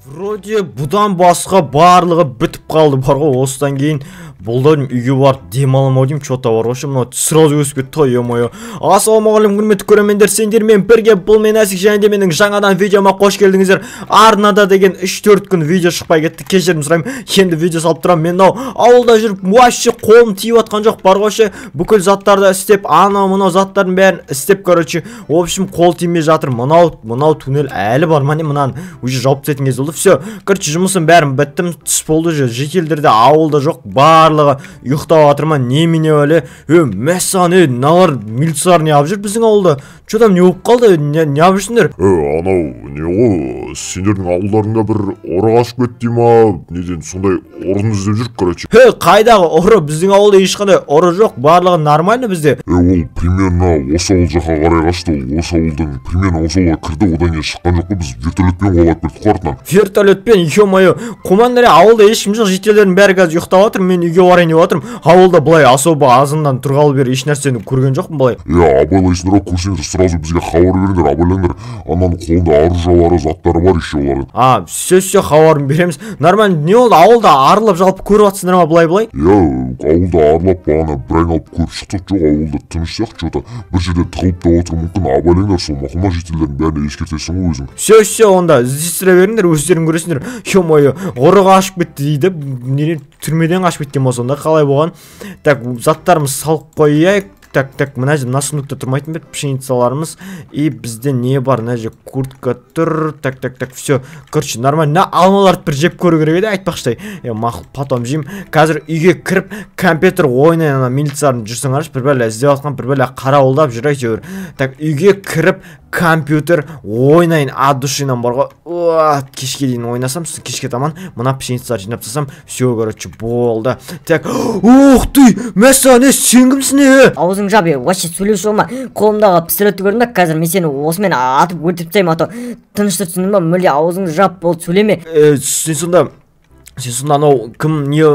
Вроде бұдан басқа барлығы бітіп қалды бар ғой. Осыдан кейін бұлдың үйге барып демаламау деймін, что-то бар ғой. Мынау сразу өсіп кетті ғой, е-мое. Ассалаумағалейкум құрметті көрермендер, сендермен бірге бұл мен Әсік, және де менің жаңадан видеома қош келдіңіздер. Арнада деген 3-4 күн видео шықпай кетті. Кешірім сұраймын. Енді видео салып тұрамын. Мен мынау ауылда жүріп, вообще қолым тиіп атқан жоқ бар ғой. Бүкіл заттарды істеп, мынау заттардың бәрін істеп, короче, в общем, қол тимей жатыр. Мынау туннель әлі бар. Міне мынаны уже жауып тастайтын кез болды. Все, короче, жұмысым бәрін біттім. Түс болды же. Жекелдерде ауылда жоқ, барлығы ұйықтап жатыр ма? Немене әлі? Мәссаған, налар милициялар не алып жүр біздің ауылда? Что там не болып қалды? Не алып жүрсіңдер? Анау не ғой, сендердің ауылдарыңда бір ұры қашып кетті ма? Неден сондай ұрыны іздеп жүрік, короче. Қайдағы ұры? Біздің ауылда ешқандай ұры жоқ, барлығы нормально бізде. Ол примерно осы ауыл жаққа қарай қашты. Осы ауылдың примерно осы ауылға кірді, одан кейін шыққан жоқ па? Біз вертолетпен қуалап кеттік артынан. Вертолетпен, ё-моё, командир, ауылда ешкім жоқ, жителердің бәрі қазір ұйықтап жатыр. Мен үйге барайын деп жатырмын. Ауылда былай особо азындан тұрғалы бері еш нәрсені көрген жоқпын былай. Абайлайсыңдар, көрсеңдер, сразу бізге хабар беріңдер, абайлаңдар. Ананың қолында оружиялары, заттары бар еще олардың. Все хабарын береміз. Нормально, не oldu? Ауылда арылып жалпы көріп жатсыңдар ма былай? Ауылда арылап бағана бір айналып көріп шықтық. Жоқ, ауылда тыныш сияқты, что-то бір жерде тығылып та отыр мүмкін. Абайлаңдар, сол мақұлма жителердің бәріне ескертесің ғой өзің. Все, онда іздестіре беріңдер, өздерің көресіңдер. Ё-моё, ұры қашып кетті дейді. Не түрмеден қашып кеткен болса, онда қалай болған? Так, заттарымыз салып қояйық. Так, мына жерде сундукта тұрмайтын бет, пшеницаларымыз. И бізде не бар? Мына жерде куртка тұр. Так, все. Короче, нормально. Алмаларды бір жеп көру керек еді, айтпақшыдай. Мақұл, потом жеймін. Қазір үйге кіріп, компьютер ойнайын, ана милициялардың жүрсің араш, бір бәле іздеп жатқан, бір бәле қарауылдап жүр әйтеуір. Так, үйге кіріп, компьютер ойнайын, от душинан бар ғой. Кешке дейін ойнасам, кешке таман мына пшеницаларды жинап тастасам, все, короче, болды. Так, ух ты, мәссаған, сен кімсің? Аузың жап, вообще сөйлеуші болма. Қолымдағы пистолетті көрдің бе? Қазір мен сені осымен атып өлтіріп тастаймын, ато тыныштық түсіндің ба? Мүлде аузыңды жап, болды, сөйлеме. Сен сонда анау кім не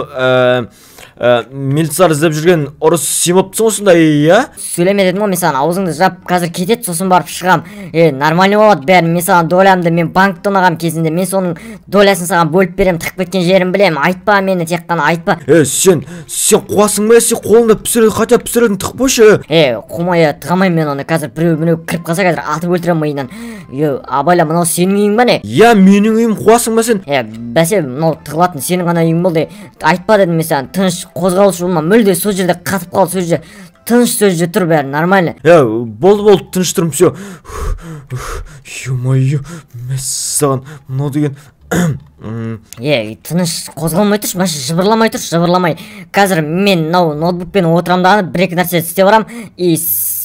милициялар іздеп жүрген ұрыс сен болыпсың ғой сонда, иә? Сөйлеме дедім ғой, мен саған аузыңды жап, қазір кетеді, сосын барып шығам. Нормально болады бәрін, мен саған долямды, мен банкты ұнағам кезінде, мен соның долясын саған бөліп берем, тығып кеткен жерін білем. Айтпа мені, тек қана айтпа. Сен қуасың ба? Сен қолыңда пістолет, хотя пістолетін тығып қойшы. Қумай, тығамайын мен оны. Қазір біреу кіріп қалса, қазір атып өлтірем миынан. Абайла, мынау сенің үйің ба не? Менің үйім, қуасың ба сен? Бәсе, мынау тығылатын сенің ғана үйің болды. Айтпа дедім мен саған, тыныш қозғалушы болма, мүлде сол жерде қатып қал, сол жерде тыныш сол жерде тұр, бәрі нормально. Болды, тыныш тұрмын, все. Ё-моё, мәссаған, мынау деген. Тыныш қозғалмай тұршы, башы жыбырламай тұршы, жыбырламай. Қазір мен ноутбукпен отырам дағы, бір-екі нәрсе істеп барам, и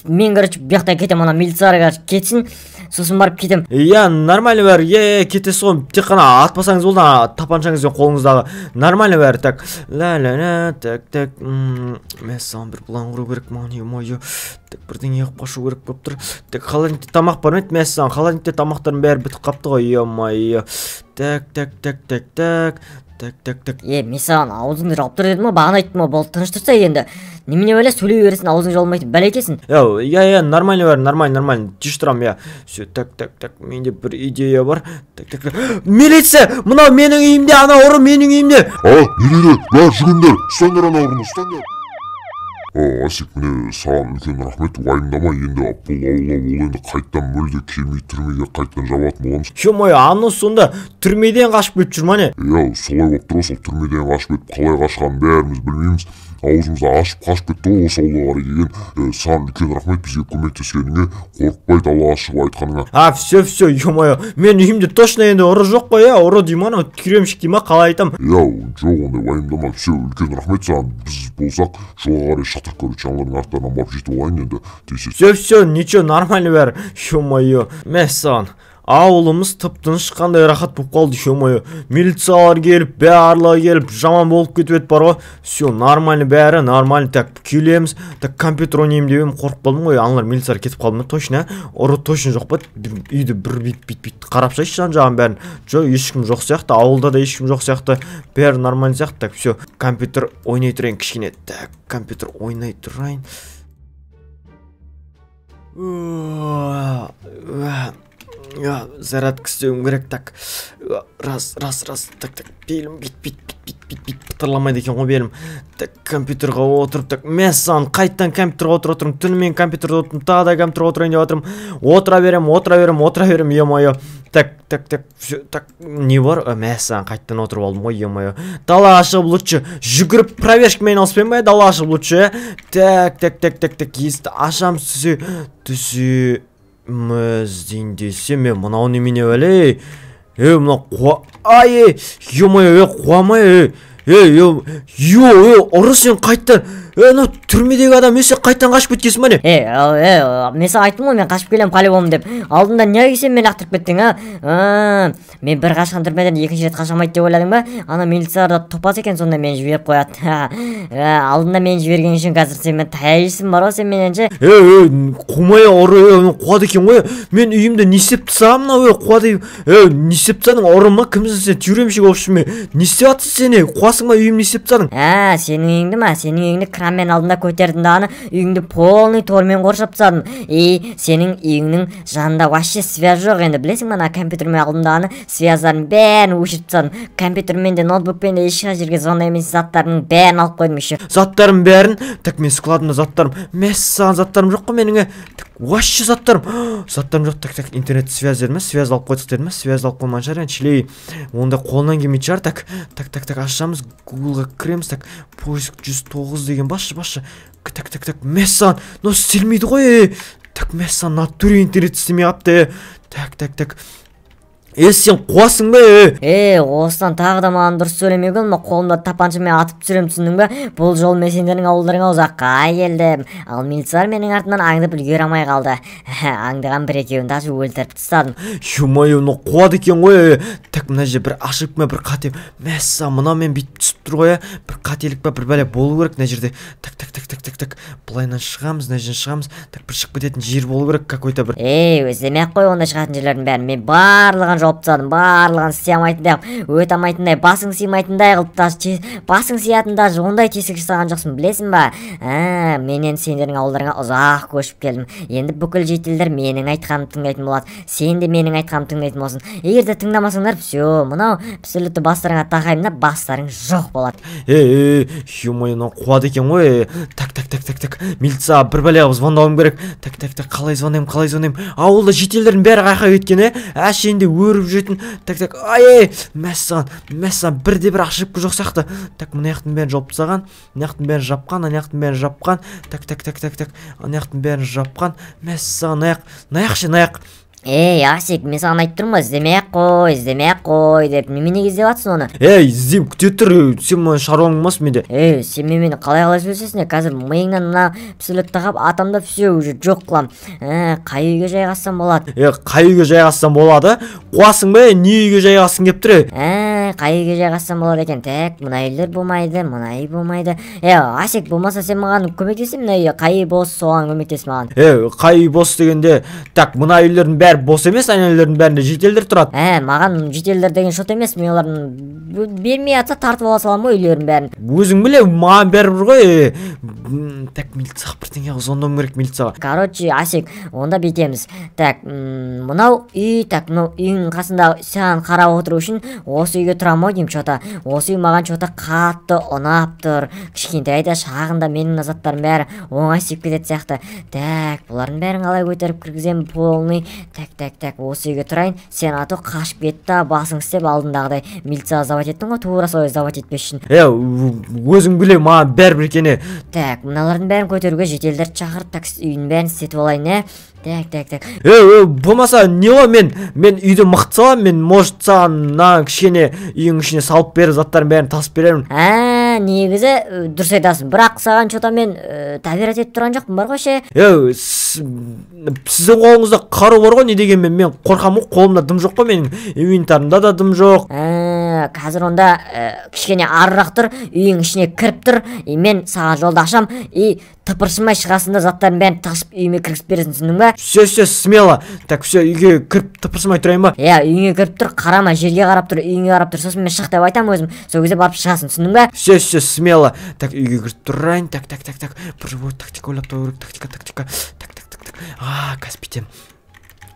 мен, короче, бұяқта кетем, ана милицияларға кетсін, сосын барып кетем. Нормально бәрі, кетесіз ғой, тек қана атпасаңыз болды, тапаншаңызбен қолыңыздағы. Нормально бәрі, так. Так. Мәссаған, бір план құру керек, мойы. Так, бірден еқіп қашу керек болып тұр. Так, холодильникте тамақ бар ма еді? Мәссаған, холодильникте тамақтардың бәрі бітіп қапты ғой, е-мойы. Так. Мен саған аузыңды жауып тұр дедім ма, бағана айттым ма, болды, тыныш тұрса енді. Немене бәле, сөйлей бересің, аузың жауылмайтын, бәле екесің. Нормально бәрі, нормально. Тиш тұрам, Все, так. Менде бір идея бар. Так. Милиция! Мынау менің үйімде, ана ұры менің үйімде. Не дейді? Бәр, жүгіндер, ұстаңдар ана ұрыны, ұстаңдар. Асик, міне саған үлкен рахмет, уайымдама, енді бұл ауылға ол енді қайттан мүлде келмей түрмеге қайттан жабатын боламыз. Ё-моё, аны сонда түрмеден қашып кетіп жүр ма не? Солай болып тұр, сол түрмеден қашып кетіп, қалай қашқанын бәріміз білмейміз. Аузымызды ашып қашып кетті ғой осы ауылға қарай келген. Саған үлкен рахмет бізге көмектескеніңе, қорықпайды Алла ашып айтқаныңа. Все, ё-моё, мен үйімде точно енді ұры жоқ қой, ұры дей ма, түйремшік дей ма, қалай айтам? Жоқ, ондай уайымдама, все, үлкен рахмет саған. Біз болсақ жолға қарай шатыр, короче, аналардың арттарынан барып жетіп алайын енді. Все, ничего, нормально бәрі. Ё-моё, мәссаған. Ауылымыз тып-тыныш, қандай рахат болып қалды, ё-моё. Милициялар келіп, барлығы келіп, жаман болып кетіп еді бар ғой. Все, нормально бәрі, нормально. Так, келеміз. Так, компьютер ойнайым деп едім, қорқып қалдым ғой. Аналар милициялар кетіп қалды ма, точно? Ұры точно жоқ па? Үйді бір бит қарап шайшы жан-жағын бәрін. Жоқ, ешкім жоқ сияқты, ауылда да ешкім жоқ сияқты. Бәрі нормально сияқты. Так, все, компьютер ойнай тұрайын кішкене. Так, компьютер ойнай тұрайын. зарядка істеуім керек. Так, раз. Так, белім бит пытырламайды екен ғой белім. Так, компьютерға отырып, так, мен саған қайттан компьютерға отырмын. Түнімен компьютерға отырмын, тағы да компьютерға отырайын деп отырмын. Отыра берем, е-мое. Так, не бар? Мен саған қайттан отырып алдым ғой, е-мое. Далаға шығып лучше жүгіріп проверкамен айналыспаймын ба? Далаға шығып лучше. Так, есті ашам түсеміз дейін десе, мен мынау немене әлей? Мына ай, е-мое, қуамай, ұры сен қайттан, түрмедегі адам есе қайттан қашып кеткесің бәне? Мен саған айттым ғой, мен қашып келем полигонмын деп. Алдында не сен мені лақтырып кеттің, мен бір қашқан түрмеден екінші рет қашамайды деп ойладың ба? Ана милицияларда топас екен, сонда мені жіберіп қояды. Алдында мені жіберген үшін қазір сен мен таяйсың бар ғой сен мененше. Қумай ұры, қуады екен ғой. Мен үйімде не істеп тысам мына, қуады. Не істеп тысаның ұры ма? Кімсің сен? Тюремшік опшын мен. Не істеп атсың сені? Қуасың ба үйім не істеп тысаның? Сенің үйіңді ма? Сенің үйіңді кранмен алдында көтердің дағаны, үйіңді полный тормен қоршап тастадың. Сенің үйіңнің жанында вообще связь жоқ енді, білесің ма? Компьютермен алдымдағаны связьларын бәрін өшіріп тастадым. Компьютермен де, ноутбукпен де ешқай жерге звондай емес заттарының бәрін алып қойдым еще. Заттарым бәрін? Так, мен складымда заттарым. Мәссаған заттарым жоқ қой менің. Так, вообще заттарым жоқ. Так, интернет связь дедім, связь алып қойдық дедім, связь алып қойман шығар, шілей. Онда қолынан келмейді шығар. Так, ашамыз, Google-ға кіреміз. Так, поиск 109 деген басшы. Так, мәссаған, но істелмейді ғой. Так, мәссаған, натуре интернет істемей апты. Так. Сен қуасың ба? Осыдан тағы да маған дұрыс сөйлемей кел, қолымда тапаншамен атып түсірем, түсіндің ба? Бұл жол мен сендердің ауылдарыңа ұзаққа келдім. Ал милициялар менің артынан аңдып үлгере алмай қалды. Аңдыған бір екеуін даже өлтіріп тастадым. Ё-моё, қуады екен ғой. Так, мына жерде бір ашып ма, бір қате. Мәссаған, мына мен бүйтіп түсіп тұр ғой. Бір қателік па, бір бәле болу керек мына жерде. Так. Былайынан шығамыз, мына жерден шығамыз. Так, бір шығып кететін жер болу керек какой-то бір. Өздемей-ақ қой онда шығатын жерлердің бәрін. Мен барлығын жауып тастадым, барлығын істей алмайтындай, өте алмайтындай, басың сыймайтындай қылып, басың сыятын даже ондай тесік жасаған жоқсың, білесің ба? Менен сендердің ауылдарыңа ұзақ көшіп келдім. Енді бүкіл жителдер менің айтқанымды тыңдайтын болады. Сен де менің айтқанымды тыңдайтын болсын. Егер де тыңдамасаңдар, все, мынау абсолютті бастарыңа тақаймын, бастарың жоқ болады. Ё-моё, қуады екен ғой. Так. Милиция бір бәлеға звондауым керек. Так, қалай звондаймын? Ауылда жителдердің бәрі қайқа кеткен, әшейінде өріп жүретін. Так, мәссаған, бірде-бір ашып жоқ сияқты. Так, мына яқтың бәрін жауып тастаған, мына яқтың бәрін жапқан, ана яқтың бәрін жапқан. Так, ана яқтың бәрін жапқан. Мәссаған, наяқ. Асик, мен саған айтып тұрмын, іздемей-ақ қой деп, немене іздеп атсың оны? Іздем, күте тұр, сен мені шаруаң болмас менде. Сен мені қалай сөйлесесің, қазір миыңнан мына пистолет тағап, атамда все уже жоқ қылам. Қай үйге жайғассам болады? Қай үйге жайғассам болады? Қуасың ба, не үйге жайғассың деп тұр? Қай үйге жайғассам болады екен? Так, мына үйлер болмайды, мына үй болмайды. Асик, болмаса сен маған көмектесің, мына үй қай үй бос, соған көмектес маған. Қай үй бос дегенде, так, мына үйлердің бәрі бос емес, айналардың бәрінде жителдер тұрады. Маған жителдер деген шот емес, мен олардың бермей атса тартып ала салам ғой үйлердің бәрін. Өзің біле, маған бәрібір ғой. Так, милицияға бірдеңе звондауым керек милицияға. Короче, Асик, онда бүйтеміз. Так, мынау үй, так, мынау үйдің қасында саған қарап отыру үшін осы үйге тұрамын деймін чота. Осы үй маған чота қатты ұнап тұр. Кішкентайда, шағында менің назаттарым бәрі оңай сүйіп кететін сияқты. Так, бұлардың бәрін қалай көтеріп кіргіземін полный. Так, осы үйге тұрайын. Сен аты қашып кетті, басың істеп алдындағыдай милицияға завод еттің ғой, тура солай завод етпес үшін. Өзің біле, маған бәрібір екені. Так, мыналардың бәрін көтеруге жителдер шақырып, так, үйдің бәрін істетіп алайын, Так. Болмаса, не ғой, мен үйді мықты салам, мен может саған кішкене үйің ішіне салып беріп, заттарын бәрін тасып беремін. Негізі дұрыс айтасың, бірақ саған чота мен табират етіп тұрған жоқпын бар ғой ше. Сіздің қолыңызда қару бар ғой, не дегенмен мен қорқамын, қолымда дым жоқ қой, менің инвентарымда да дым жоқ. Қазір онда кішкене арырақ тұр, үйің ішіне кіріп тұр, мен саған жолда ашам, тыпыршымай шығасында заттарын бәрін ташып үйіме кіргізіп бересің, түсіндің ба? Все, смело. Так, все, үйге кіріп тыпыршымай тұрайын ба? Үйіңе кіріп тұр, қарама, жерге қарап тұр, үйіңе қарап тұр, сосын мен шық деп айтам өзім, сол кезде барып шығасың, түсіндің ба? Все, смело. Так, үйге кіріп тұрайын. Так. Бір тактика ойлап табу керек, тактика. Қазір бүйтем.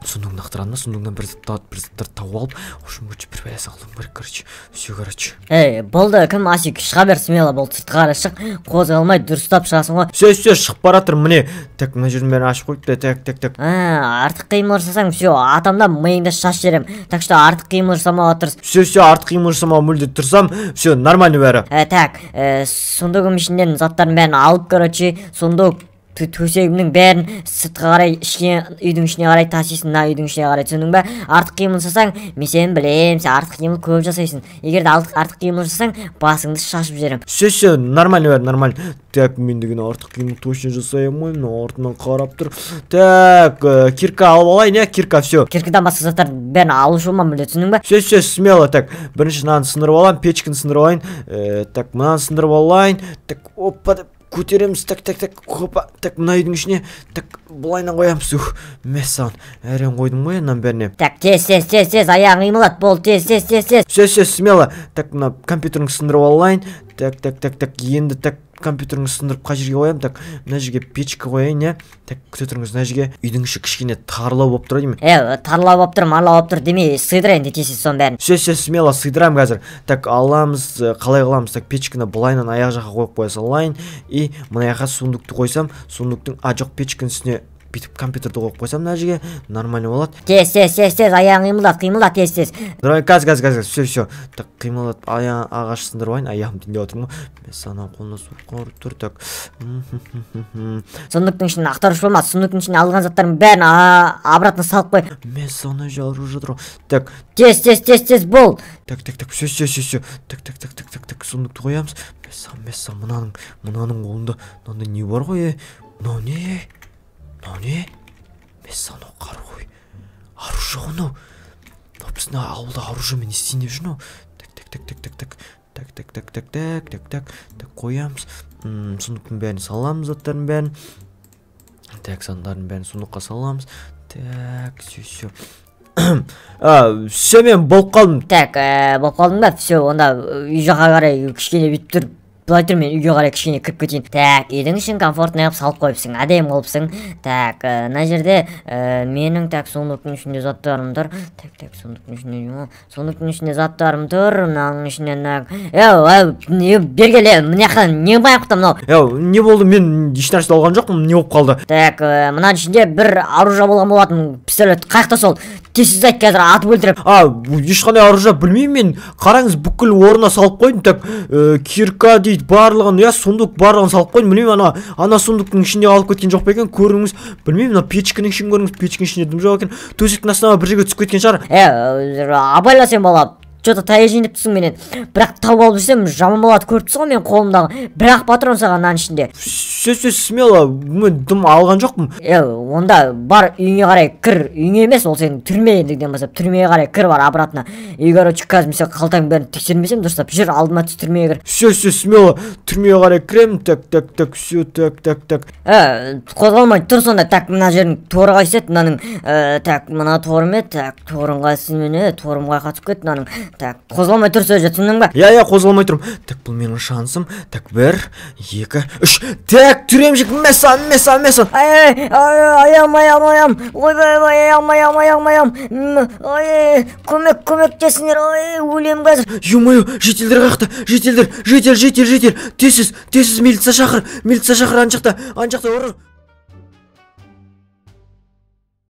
сундугун ақтырамын да, сундугунан бір заттарды тауып алып, ошон көчүп бір бәле салуым керек, короче. Все, короче. Болды, кім Асик, шыға бер, смело бол, сыртқа қарай шық, қозғалмай дұрыстап шығасың ғой. Все, шығып баратырмын, міне. Так, мына жерін бәрін ашып қойып, так. Артық қимыл жасасаң, все, атамдан миыңды шаш жерем. Так что артық қимыл жасамауға тырыс. Все, артық қимыл жасамауға мүлде тырысам. Все, нормально бәрі. Так, сундугым ішінден заттардың бәрін алып, короче, сундук төсегімнің бәрін сыртқа қарай, үйдің ішіне қарай тасисың, үйдің ішіне қарай, түсіндің бе? Артық қимыл жасасаң, мен сені білем, сен артық қимыл көп жасайсың. Егер де артық қимыл жасасаң, басыңды шашып жіберем. Все, нормально бәрі, нормально. Так, мен деген артық қимыл точно жасай алмаймын, мына артынан қарап тұр. Так, кирка алып алайын, кирка, все. Киркадан басқа заттар бәрін алушы болмам, біле, түсіндің бе? Все, смело. Так, бірінші мынаны сындырып алайын, печканы сындырып алайын. Так, мынаны сындырып алайын. Так, опа, көтереміз, так, хопа, так, мына үйдің ішіне, так, бұлайынан қоямыз, мәссаған, әрен қойдым ғой, еннан бәріне. Так, тез, аяғың қимылат, бол, тез. Все, смело, так, мына компьютеріңді сындырып алайын, так, енді, так, компьютеріңді сындырып қай жерге қоямын, так, мына жерге печка қояйын, так, күте тұрыңыз, мына жерге үйдің іші кішкене тарлау болып тұр деймін. Тарлау болып тұр, марлау болып тұр демей, сыйдырайын детесіз сон бәрін. Все, смело сыйдырамын қазір. Так, аламыз, қалай қыламыз, так, печканы былайынан аяқ жаққа қойып қоя салайын, и мына жаққа сундукты қойсам, сундуктың жоқ печканың үстіне бүйтіп компьютерді қойып қойсам, мына жерге нормально болады. Тез, аяғың қимылдат, тез. Газ, все. Так, қимылдат, ағаш сындырып алайын, аяғым теңдеп отырмын ғой. Мен саған қолына су қорып тұр, так. Сундуктың ішінен ақтарушы болмас, сундуктың ішінен алған заттардың бәрін обратно салып қой. Мен саған жарып жатыр. Так. Тез, бол. Так, все. Так, сундукты қоямыз. Мен саған мынаның қолында, мынандай не бар ғой, не? Мен саған қару ғой. Оружие ғой. Біздің ауылда оружиемен не істейін деп жүр ме? Так, қоямыз. Сундуктың бәрін саламыз, заттардың бәрін. Так, заттардың бәрін сундукқа саламыз. Так, все. Все, мен болып қалдым. Так, болып қалдың ба? Все, онда үй жаққа қарай кішкене бүйтіп тұр. Былай тұр, мен үйге қарай кішкене кіріп кетейін. Так, үйдің ішін комфортный қылып салып қойыпсың, әдемі қылыпсың. Так, мына жерде менің сундуктың ішінде заттарым тұр. Так, сундуктың ішінде заттарым тұр. Мынаның ішінен бергеле, мына жаққа не байқұтты мынау? Не болды? Мен ешнәрсе алған жоқпын, не болып қалды? Так, мынаның ішінде бір оружие болған болатын, пистолет. Қайықта сол? Тез айт, қазір атып өлтіріп. Ешқандай оружие білмеймін мен. Қараңыз, бүкіл орнына салып қойдым. Так, кирка дейді, барлығын, сундук барлығын салып қойдым. Білмеймін, ана сундуктың ішінде алып кеткен жоқ па екен, көріңіз. Білмеймін, печкінің ішін көріңіз, печкінің ішінде дым жоқ екен. Төсектің астына бір жерге түсіп кеткен шығар. Абайла сен бала. Что-то таяжин деп түсің менен. Бірақ тауып алып жүрсем жаман болады, көріп тұрсың ғой мен қолымдағы. Бірақ патрон саған мынаның ішінде. Все, смело, мен дым алған жоқпын. Онда бар үйіңе қарай кір. Үйіңе емес, ол сенің түрме ендігден бастап. Түрмеге қарай кір бар обратно. И короче, қазір мен қалтаң бәрін тексермесем дұрыстап. Жүр, алдыма түс, түрмеге кір. Все, смело, түрмеге қарай кіремін. Так, все, так. Қозғалмай тұр сонда. Так, мына жерің торы қайсет, мынаның. Так, мына торым еді. Так, торым қайсы мені, торымға қатып кет мынаның. Так, қозғалмай тұр сөз түсіндің ба? Қозғалмай тұрмын. Так, бұл менің шансым. Так, 1, 2, 3. Так, түремжік, мәсам. Аяғым. Ойбай, көмектесіңдер. Өлем қазір. Ё-моё, жетелдер қақты. Жетел. Тезсіз, милиция шақыр. Ана жақта ұрыр.